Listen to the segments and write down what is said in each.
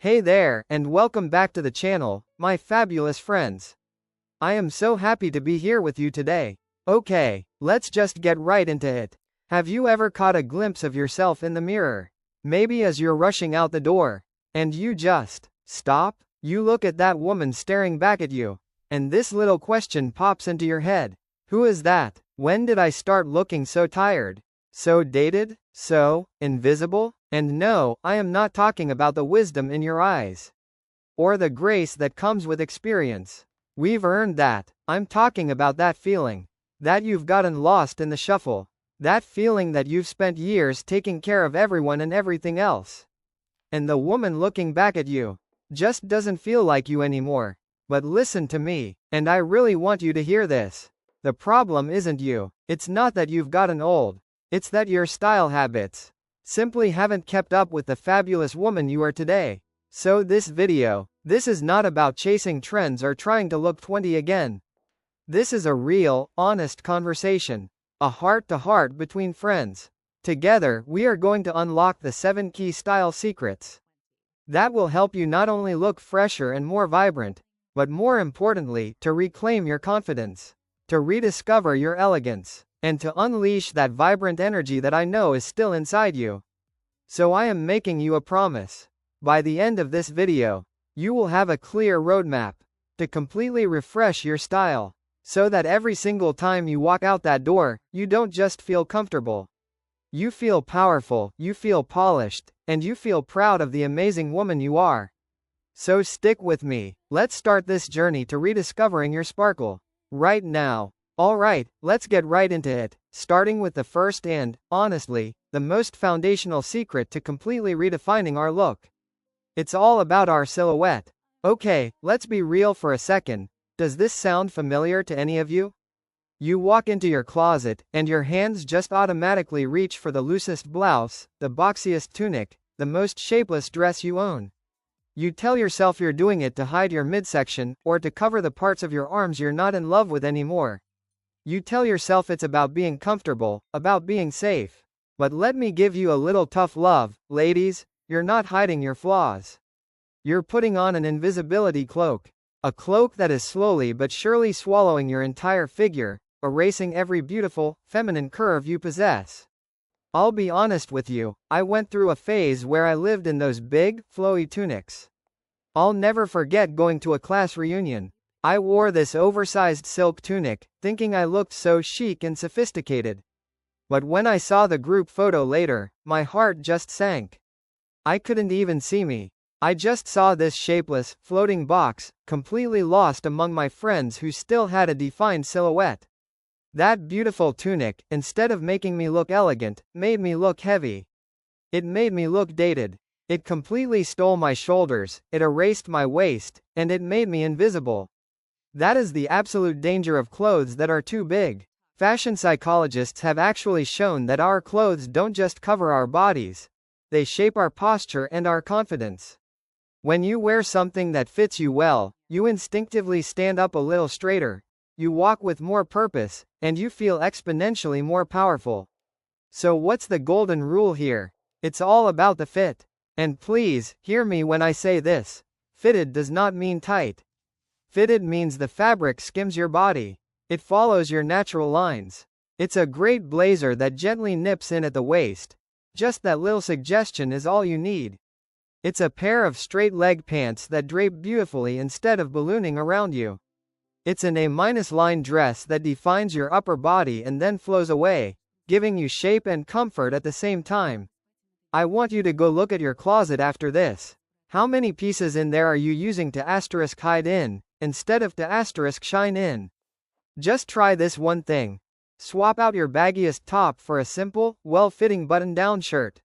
Hey there, and welcome back to the channel, my fabulous friends. I am so happy to be here with you today. Okay, let's just get right into it. Have you ever caught a glimpse of yourself in the mirror? Maybe as you're rushing out the door, and you just stop? You look at that woman staring back at you, and this little question pops into your head. Who is that? When did I start looking so tired? So dated? So invisible? And no, I am not talking about the wisdom in your eyes, or the grace that comes with experience. We've earned that. I'm talking about that feeling that you've gotten lost in the shuffle. That feeling that you've spent years taking care of everyone and everything else. And the woman looking back at you just doesn't feel like you anymore. But listen to me, and I really want you to hear this. The problem isn't you. It's not that you've gotten old. It's that your style habits simply haven't kept up with the fabulous woman you are today. So this is not about chasing trends or trying to look 20 again. This is a real, honest conversation. A heart-to-heart between friends. Together, we are going to unlock the 7 key style secrets that will help you not only look fresher and more vibrant, but more importantly, to reclaim your confidence, to rediscover your elegance, and to unleash that vibrant energy that I know is still inside you. So I am making you a promise. By the end of this video, you will have a clear roadmap to completely refresh your style, so that every single time you walk out that door, you don't just feel comfortable. You feel powerful, you feel polished, and you feel proud of the amazing woman you are. So stick with me. Let's start this journey to rediscovering your sparkle right now. Alright, let's get right into it, starting with the first and, honestly, the most foundational secret to completely redefining our look. It's all about our silhouette. Okay, let's be real for a second. Does this sound familiar to any of you? You walk into your closet, and your hands just automatically reach for the loosest blouse, the boxiest tunic, the most shapeless dress you own. You tell yourself you're doing it to hide your midsection, or to cover the parts of your arms you're not in love with anymore. You tell yourself it's about being comfortable, about being safe. But let me give you a little tough love, ladies, you're not hiding your flaws. You're putting on an invisibility cloak. A cloak that is slowly but surely swallowing your entire figure, erasing every beautiful, feminine curve you possess. I'll be honest with you, I went through a phase where I lived in those big, flowy tunics. I'll never forget going to a class reunion. I wore this oversized silk tunic, thinking I looked so chic and sophisticated. But when I saw the group photo later, my heart just sank. I couldn't even see me. I just saw this shapeless, floating box, completely lost among my friends who still had a defined silhouette. That beautiful tunic, instead of making me look elegant, made me look heavy. It made me look dated. It completely stole my shoulders, it erased my waist, and it made me invisible. That is the absolute danger of clothes that are too big. Fashion psychologists have actually shown that our clothes don't just cover our bodies. They shape our posture and our confidence. When you wear something that fits you well, you instinctively stand up a little straighter. You walk with more purpose, and you feel exponentially more powerful. So what's the golden rule here? It's all about the fit. And please, hear me when I say this. Fitted does not mean tight. Fitted means the fabric skims your body. It follows your natural lines. It's a great blazer that gently nips in at the waist. Just that little suggestion is all you need. It's a pair of straight leg pants that drape beautifully instead of ballooning around you. It's an A-line dress that defines your upper body and then flows away, giving you shape and comfort at the same time. I want you to go look at your closet after this. How many pieces in there are you using to hide in, instead of to shine in? Just try this one thing. Swap out your baggiest top for a simple, well-fitting button-down shirt.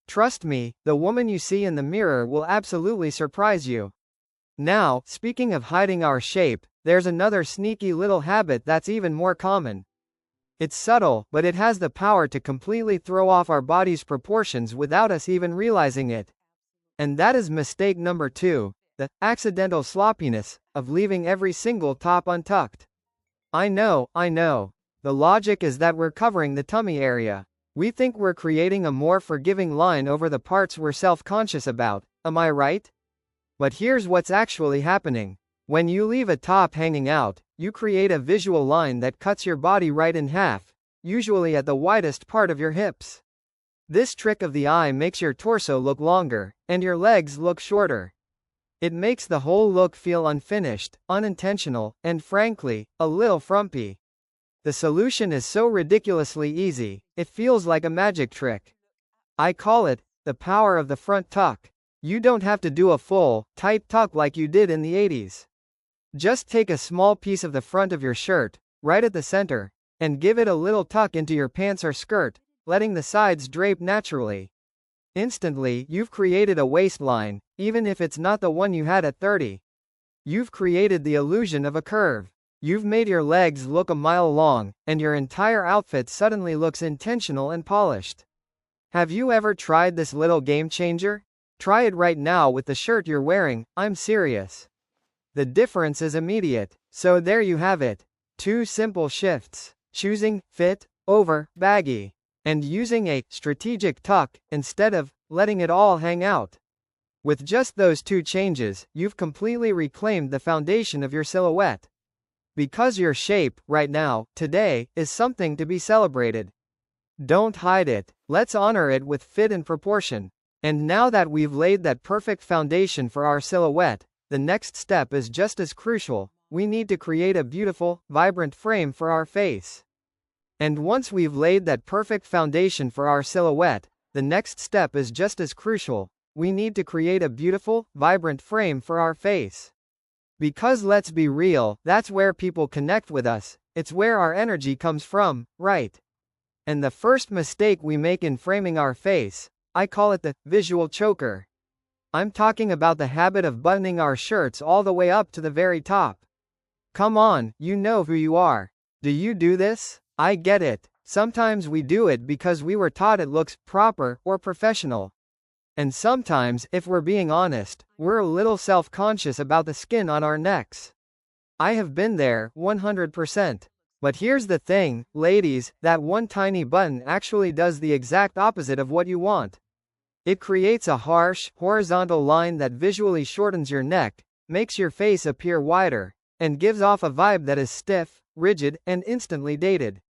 Trust me, the woman you see in the mirror will absolutely surprise you. Now, speaking of hiding our shape, there's another sneaky little habit that's even more common. It's subtle, but it has the power to completely throw off our body's proportions without us even realizing it. And that is mistake number 2, the accidental sloppiness of leaving every single top untucked. I know. The logic is that we're covering the tummy area. We think we're creating a more forgiving line over the parts we're self-conscious about, am I right? But here's what's actually happening. When you leave a top hanging out, you create a visual line that cuts your body right in half, usually at the widest part of your hips. This trick of the eye makes your torso look longer, and your legs look shorter. It makes the whole look feel unfinished, unintentional, and frankly, a little frumpy. The solution is so ridiculously easy, it feels like a magic trick. I call it the power of the front tuck. You don't have to do a full, tight tuck like you did in the 80s. Just take a small piece of the front of your shirt, right at the center, and give it a little tuck into your pants or skirt, letting the sides drape naturally. Instantly, you've created a waistline, even if it's not the one you had at 30. You've created the illusion of a curve. You've made your legs look a mile long, and your entire outfit suddenly looks intentional and polished. Have you ever tried this little game changer? Try it right now with the shirt you're wearing, I'm serious. The difference is immediate. So there you have it. 2 simple shifts. Choosing fit over baggy, and using a strategic tuck instead of letting it all hang out. With just those 2 changes, you've completely reclaimed the foundation of your silhouette. Because your shape, right now, today, is something to be celebrated. Don't hide it. Let's honor it with fit and proportion. And now that we've laid that perfect foundation for our silhouette, the next step is just as crucial. We need to create a beautiful, vibrant frame for our face. And once we've laid that perfect foundation for our silhouette, the next step is just as crucial. We need to create a beautiful, vibrant frame for our face. Because let's be real, that's where people connect with us, it's where our energy comes from, right? And the first mistake we make in framing our face, I call it the visual choker. I'm talking about the habit of buttoning our shirts all the way up to the very top. Come on, you know who you are. Do you do this? I get it. Sometimes we do it because we were taught it looks proper or professional. And sometimes, if we're being honest, we're a little self-conscious about the skin on our necks. I have been there, 100%. But here's the thing, ladies, that one tiny button actually does the exact opposite of what you want. It creates a harsh, horizontal line that visually shortens your neck, makes your face appear wider, and gives off a vibe that is stiff, rigid, and instantly dated.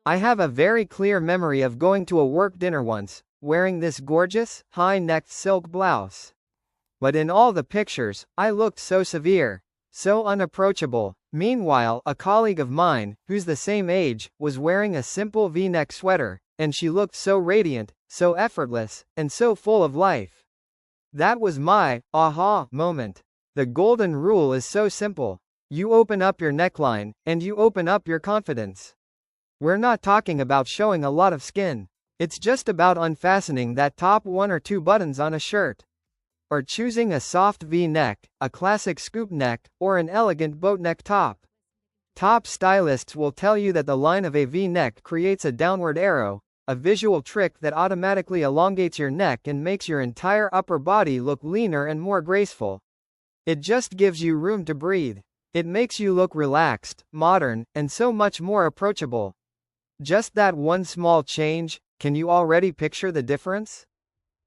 I have a very clear memory of going to a work dinner once, wearing this gorgeous, high-necked silk blouse. But in all the pictures, I looked so severe, so unapproachable. Meanwhile, a colleague of mine, who's the same age, was wearing a simple V-neck sweater, and she looked so radiant, so effortless, and so full of life. That was my aha moment. The golden rule is so simple. You open up your neckline, and you open up your confidence. We're not talking about showing a lot of skin. It's just about unfastening that top 1 or 2 buttons on a shirt. Or choosing a soft V-neck, a classic scoop neck, or an elegant boat neck top. Top stylists will tell you that the line of a V-neck creates a downward arrow, a visual trick that automatically elongates your neck and makes your entire upper body look leaner and more graceful. It just gives you room to breathe. It makes you look relaxed, modern, and so much more approachable. Just that one small change, can you already picture the difference?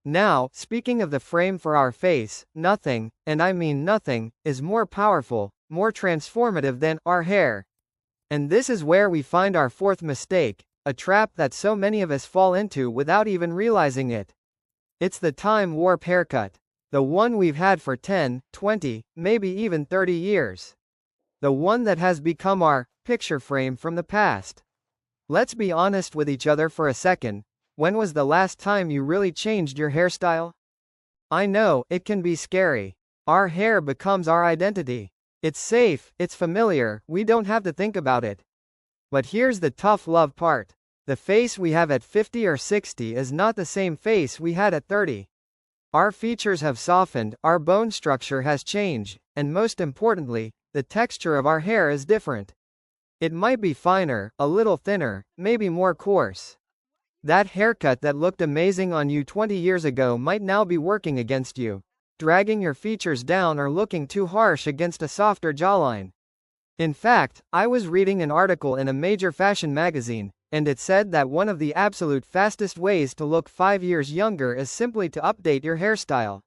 Now, speaking of the frame for our face, nothing, and I mean nothing, is more powerful, more transformative than our hair. And this is where we find our 4th mistake, a trap that so many of us fall into without even realizing it. It's the time warp haircut. The one we've had for 10, 20, maybe even 30 years. The one that has become our picture frame from the past. Let's be honest with each other for a second. When was the last time you really changed your hairstyle? I know, it can be scary. Our hair becomes our identity. It's safe, it's familiar, we don't have to think about it. But here's the tough love part. The face we have at 50 or 60 is not the same face we had at 30. Our features have softened, our bone structure has changed, and most importantly, the texture of our hair is different. It might be finer, a little thinner, maybe more coarse. That haircut that looked amazing on you 20 years ago might now be working against you, dragging your features down or looking too harsh against a softer jawline. In fact, I was reading an article in a major fashion magazine, and it said that one of the absolute fastest ways to look 5 years younger is simply to update your hairstyle.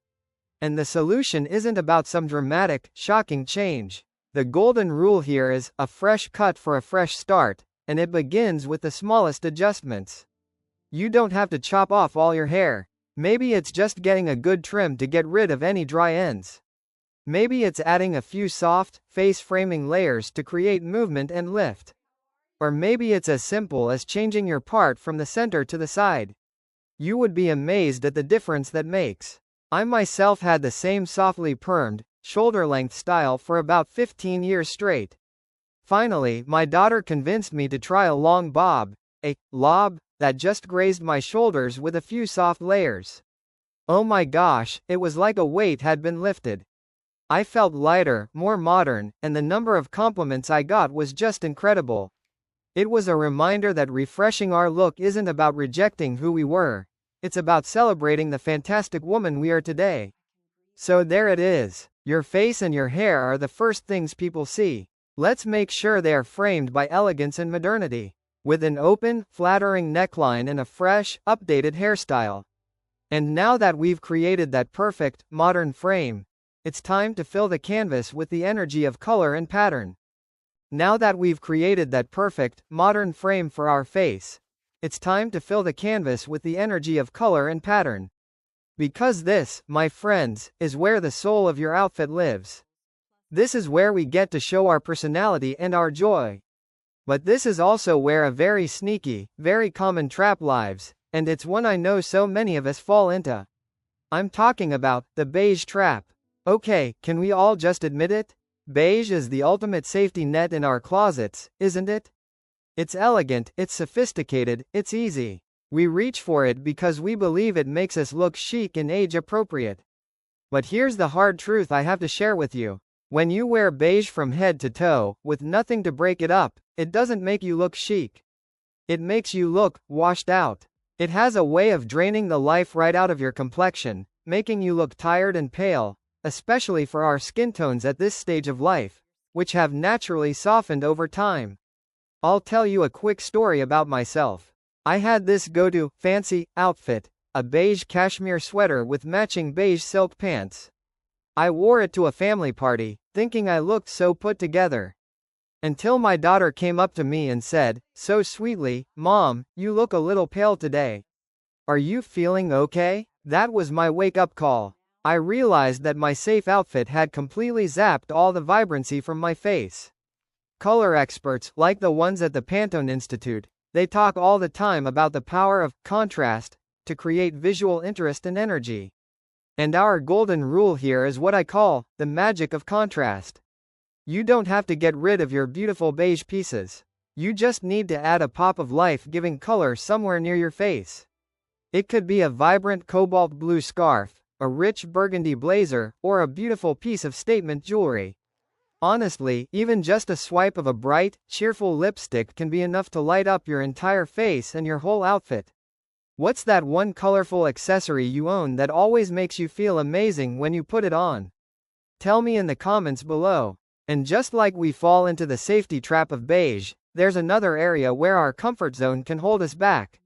And the solution isn't about some dramatic, shocking change. The golden rule here is a fresh cut for a fresh start, and it begins with the smallest adjustments. You don't have to chop off all your hair. Maybe it's just getting a good trim to get rid of any dry ends. Maybe it's adding a few soft, face-framing layers to create movement and lift. Or maybe it's as simple as changing your part from the center to the side. You would be amazed at the difference that makes. I myself had the same softly permed, shoulder-length style for about 15 years straight. Finally, my daughter convinced me to try a long bob, a lob, that just grazed my shoulders with a few soft layers. Oh my gosh, it was like a weight had been lifted. I felt lighter, more modern, and the number of compliments I got was just incredible. It was a reminder that refreshing our look isn't about rejecting who we were. It's about celebrating the fantastic woman we are today. So there it is. Your face and your hair are the first things people see. Let's make sure they are framed by elegance and modernity. With an open, flattering neckline and a fresh, updated hairstyle. And now that we've created that perfect, modern frame, it's time to fill the canvas with the energy of color and pattern. Now that we've created that perfect, modern frame for our face, it's time to fill the canvas with the energy of color and pattern. Because this, my friends, is where the soul of your outfit lives. This is where we get to show our personality and our joy. But this is also where a very sneaky, very common trap lives, and it's one I know so many of us fall into. I'm talking about the beige trap. Okay, can we all just admit it? Beige is the ultimate safety net in our closets, isn't it? It's elegant, it's sophisticated, it's easy. We reach for it because we believe it makes us look chic and age appropriate. But here's the hard truth I have to share with you. When you wear beige from head to toe, with nothing to break it up, it doesn't make you look chic. It makes you look washed out. It has a way of draining the life right out of your complexion, making you look tired and pale, especially for our skin tones at this stage of life, which have naturally softened over time. I'll tell you a quick story about myself. I had this go-to, fancy, outfit, a beige cashmere sweater with matching beige silk pants. I wore it to a family party, thinking I looked so put together. Until my daughter came up to me and said, so sweetly, "Mom, you look a little pale today. Are you feeling okay?" That was my wake-up call. I realized that my safe outfit had completely zapped all the vibrancy from my face. Color experts, like the ones at the Pantone Institute, they talk all the time about the power of contrast to create visual interest and energy. And our golden rule here is what I call the magic of contrast. You don't have to get rid of your beautiful beige pieces. You just need to add a pop of life-giving color somewhere near your face. It could be a vibrant cobalt blue scarf, a rich burgundy blazer, or a beautiful piece of statement jewelry. Honestly, even just a swipe of a bright, cheerful lipstick can be enough to light up your entire face and your whole outfit. What's that one colorful accessory you own that always makes you feel amazing when you put it on? Tell me in the comments below. And just like we fall into the safety trap of beige, there's another area where our comfort zone can hold us back.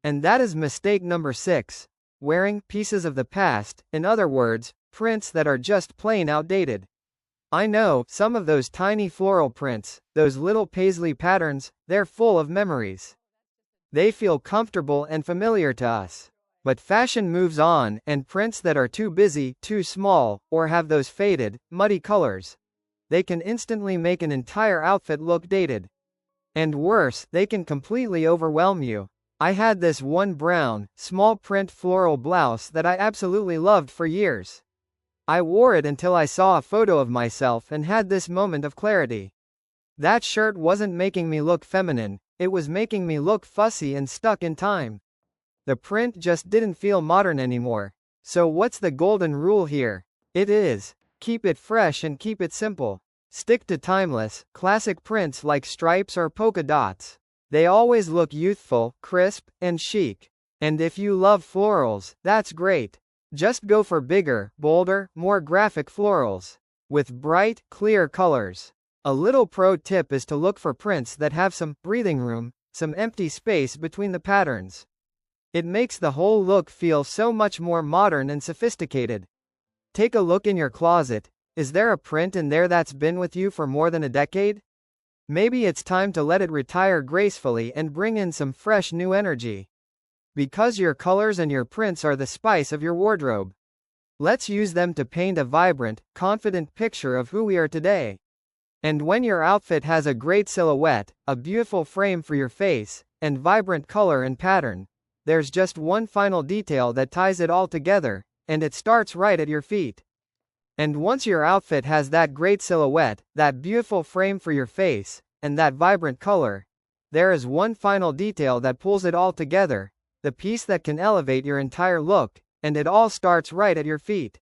And that is mistake number 6. Wearing pieces of the past, in other words, prints that are just plain outdated. I know, some of those tiny floral prints, those little paisley patterns, they're full of memories. They feel comfortable and familiar to us. But fashion moves on, and prints that are too busy, too small, or have those faded, muddy colors, they can instantly make an entire outfit look dated. And worse, they can completely overwhelm you. I had this one brown, small print floral blouse that I absolutely loved for years. I wore it until I saw a photo of myself and had this moment of clarity. That shirt wasn't making me look feminine, it was making me look fussy and stuck in time. The print just didn't feel modern anymore. So what's the golden rule here? It is, keep it fresh and keep it simple. Stick to timeless, classic prints like stripes or polka dots. They always look youthful, crisp, and chic. And if you love florals, that's great. Just go for bigger, bolder, more graphic florals. With bright, clear colors. A little pro tip is to look for prints that have some breathing room, some empty space between the patterns. It makes the whole look feel so much more modern and sophisticated. Take a look in your closet. Is there a print in there that's been with you for more than a decade? Maybe it's time to let it retire gracefully and bring in some fresh new energy. Because your colors and your prints are the spice of your wardrobe. Let's use them to paint a vibrant, confident picture of who we are today. And when your outfit has a great silhouette, a beautiful frame for your face, and vibrant color and pattern, there's just one final detail that ties it all together, and it starts right at your feet. And once your outfit has that great silhouette, that beautiful frame for your face, and that vibrant color, there is one final detail that pulls it all together, the piece that can elevate your entire look, and it all starts right at your feet.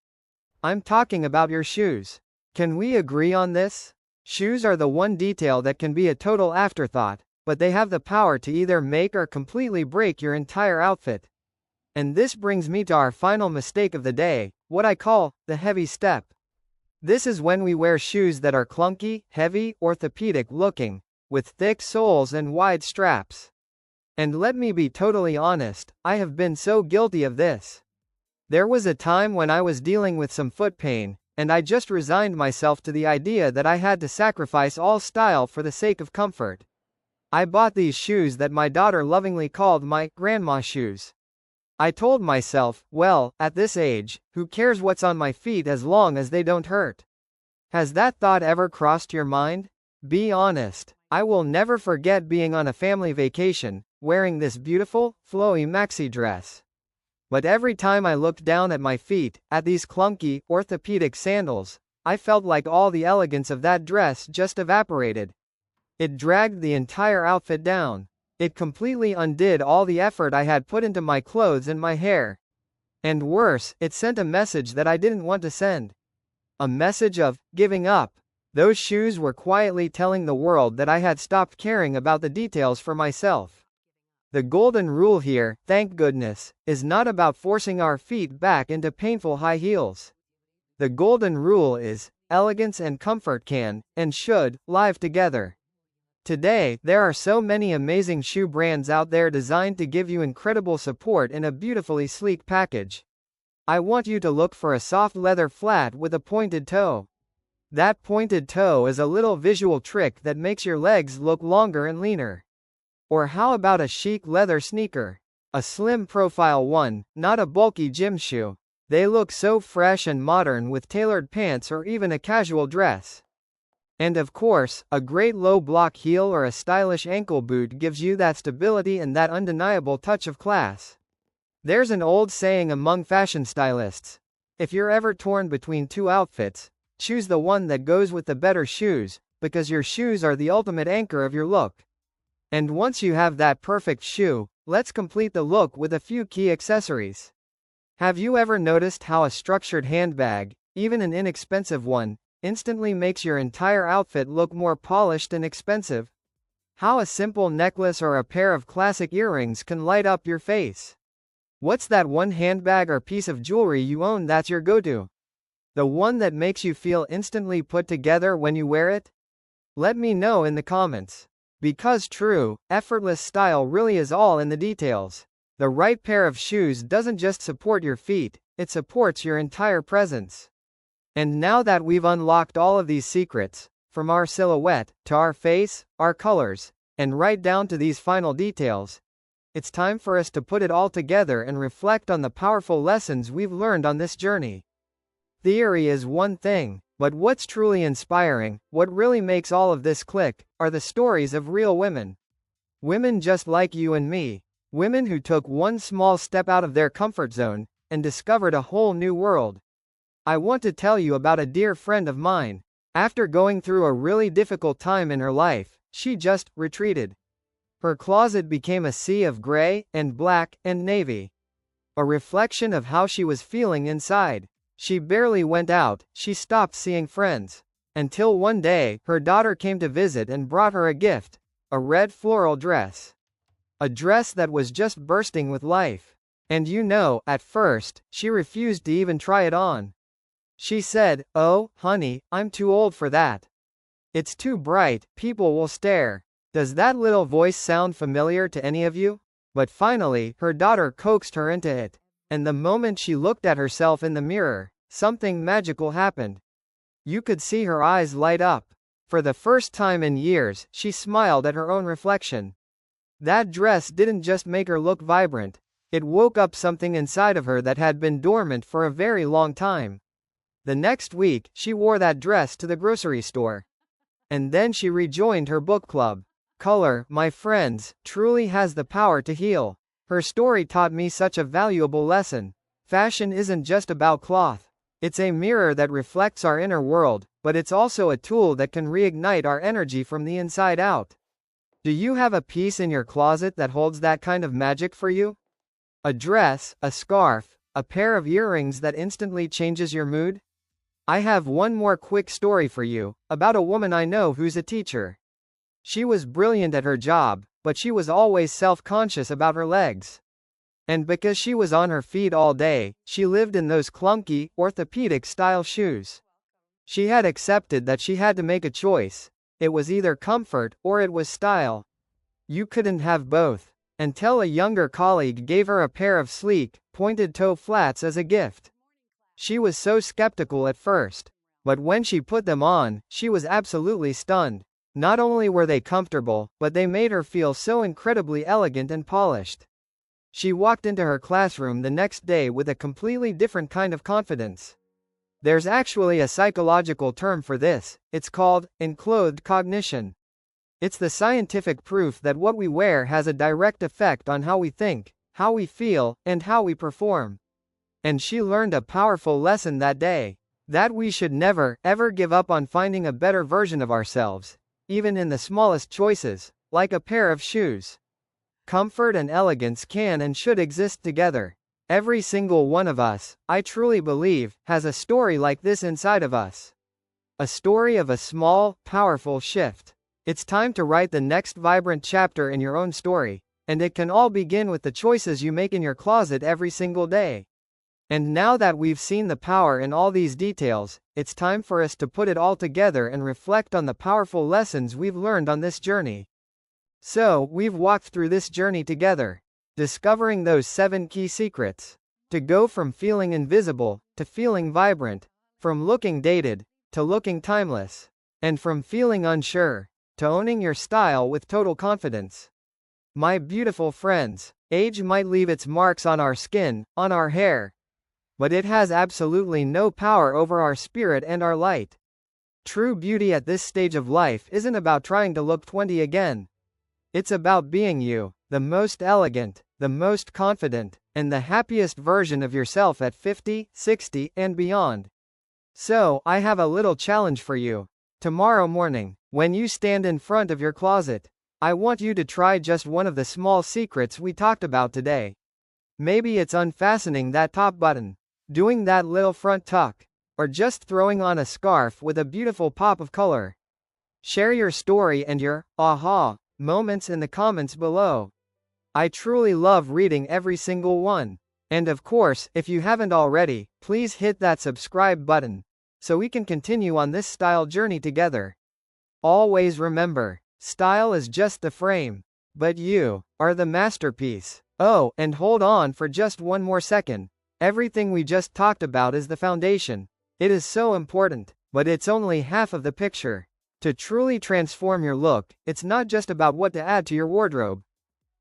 I'm talking about your shoes. Can we agree on this? Shoes are the one detail that can be a total afterthought, but they have the power to either make or completely break your entire outfit. And this brings me to our final mistake of the day, what I call the heavy step. This is when we wear shoes that are clunky, heavy, orthopedic looking, with thick soles and wide straps. And let me be totally honest, I have been so guilty of this. There was a time when I was dealing with some foot pain, and I just resigned myself to the idea that I had to sacrifice all style for the sake of comfort. I bought these shoes that my daughter lovingly called my grandma shoes. I told myself, well, at this age, who cares what's on my feet as long as they don't hurt? Has that thought ever crossed your mind? Be honest. I will never forget being on a family vacation, wearing this beautiful, flowy maxi dress. But every time I looked down at my feet, at these clunky, orthopedic sandals, I felt like all the elegance of that dress just evaporated. It dragged the entire outfit down. It completely undid all the effort I had put into my clothes and my hair. And worse, it sent a message that I didn't want to send. A message of giving up. Those shoes were quietly telling the world that I had stopped caring about the details for myself. The golden rule here, thank goodness, is not about forcing our feet back into painful high heels. The golden rule is, elegance and comfort can, and should, live together. Today, there are so many amazing shoe brands out there designed to give you incredible support in a beautifully sleek package. I want you to look for a soft leather flat with a pointed toe. That pointed toe is a little visual trick that makes your legs look longer and leaner. Or how about a chic leather sneaker? A slim profile one, not a bulky gym shoe. They look so fresh and modern with tailored pants or even a casual dress. And of course, a great low block heel or a stylish ankle boot gives you that stability and that undeniable touch of class. There's an old saying among fashion stylists. If you're ever torn between two outfits, choose the one that goes with the better shoes, because your shoes are the ultimate anchor of your look. And once you have that perfect shoe, let's complete the look with a few key accessories. Have you ever noticed how a structured handbag, even an inexpensive one, instantly makes your entire outfit look more polished and expensive? How a simple necklace or a pair of classic earrings can light up your face? What's that one handbag or piece of jewelry you own that's your go-to? The one that makes you feel instantly put together when you wear it? Let me know in the comments. Because true, effortless style really is all in the details. The right pair of shoes doesn't just support your feet, it supports your entire presence. And now that we've unlocked all of these secrets, from our silhouette, to our face, our colors, and right down to these final details, it's time for us to put it all together and reflect on the powerful lessons we've learned on this journey. Theory is one thing, but what's truly inspiring, what really makes all of this click, are the stories of real women. Women just like you and me. Women who took one small step out of their comfort zone, and discovered a whole new world. I want to tell you about a dear friend of mine. After going through a really difficult time in her life, she just retreated. Her closet became a sea of gray, and black, and navy. A reflection of how she was feeling inside. She barely went out, she stopped seeing friends. Until one day, her daughter came to visit and brought her a gift. A red floral dress. A dress that was just bursting with life. And you know, at first, she refused to even try it on. She said, "Oh, honey, I'm too old for that. It's too bright, people will stare." Does that little voice sound familiar to any of you? But finally, her daughter coaxed her into it. And the moment she looked at herself in the mirror, something magical happened. You could see her eyes light up. For the first time in years, she smiled at her own reflection. That dress didn't just make her look vibrant, it woke up something inside of her that had been dormant for a very long time. The next week, she wore that dress to the grocery store. And then she rejoined her book club. Color, my friends, truly has the power to heal. Her story taught me such a valuable lesson. Fashion isn't just about cloth. It's a mirror that reflects our inner world, but it's also a tool that can reignite our energy from the inside out. Do you have a piece in your closet that holds that kind of magic for you? A dress, a scarf, a pair of earrings that instantly changes your mood? I have one more quick story for you, about a woman I know who's a teacher. She was brilliant at her job, but she was always self-conscious about her legs. And because she was on her feet all day, she lived in those clunky, orthopedic-style shoes. She had accepted that she had to make a choice. It was either comfort, or it was style. You couldn't have both. Until a younger colleague gave her a pair of sleek, pointed-toe flats as a gift. She was so skeptical at first. But when she put them on, she was absolutely stunned. Not only were they comfortable, but they made her feel so incredibly elegant and polished. She walked into her classroom the next day with a completely different kind of confidence. There's actually a psychological term for this, it's called enclothed cognition. It's the scientific proof that what we wear has a direct effect on how we think, how we feel, and how we perform. And she learned a powerful lesson that day. That we should never, ever give up on finding a better version of ourselves, even in the smallest choices, like a pair of shoes. Comfort and elegance can and should exist together. Every single one of us, I truly believe, has a story like this inside of us. A story of a small, powerful shift. It's time to write the next vibrant chapter in your own story, and it can all begin with the choices you make in your closet every single day. And now that we've seen the power in all these details, it's time for us to put it all together and reflect on the powerful lessons we've learned on this journey. So, we've walked through this journey together, discovering those 7 key secrets. To go from feeling invisible, to feeling vibrant, from looking dated, to looking timeless, and from feeling unsure, to owning your style with total confidence. My beautiful friends, age might leave its marks on our skin, on our hair, but it has absolutely no power over our spirit and our light. True beauty at this stage of life isn't about trying to look 20 again. It's about being you, the most elegant, the most confident, and the happiest version of yourself at 50, 60, and beyond. So, I have a little challenge for you. Tomorrow morning, when you stand in front of your closet, I want you to try just one of the small secrets we talked about today. Maybe it's unfastening that top button, doing that little front tuck, or just throwing on a scarf with a beautiful pop of color. Share your story and your aha moments in the comments below. I truly love reading every single one. And of course, if you haven't already, please hit that subscribe button, so we can continue on this style journey together. Always remember, style is just the frame, but you are the masterpiece. Oh, and hold on for just one more second. Everything we just talked about is the foundation. It is so important, but it's only half of the picture. To truly transform your look, it's not just about what to add to your wardrobe.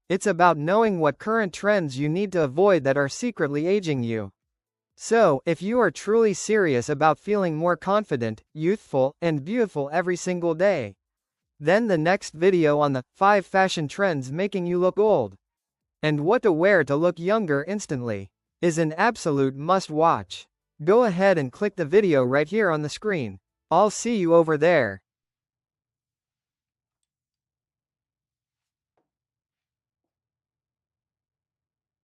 It's about knowing what current trends you need to avoid that are secretly aging you. So, if you are truly serious about feeling more confident, youthful, and beautiful every single day, then the next video on the 5 fashion trends making you look old, and what to wear to look younger instantly, is an absolute must-watch. Go ahead and click the video right here on the screen. I'll see you over there.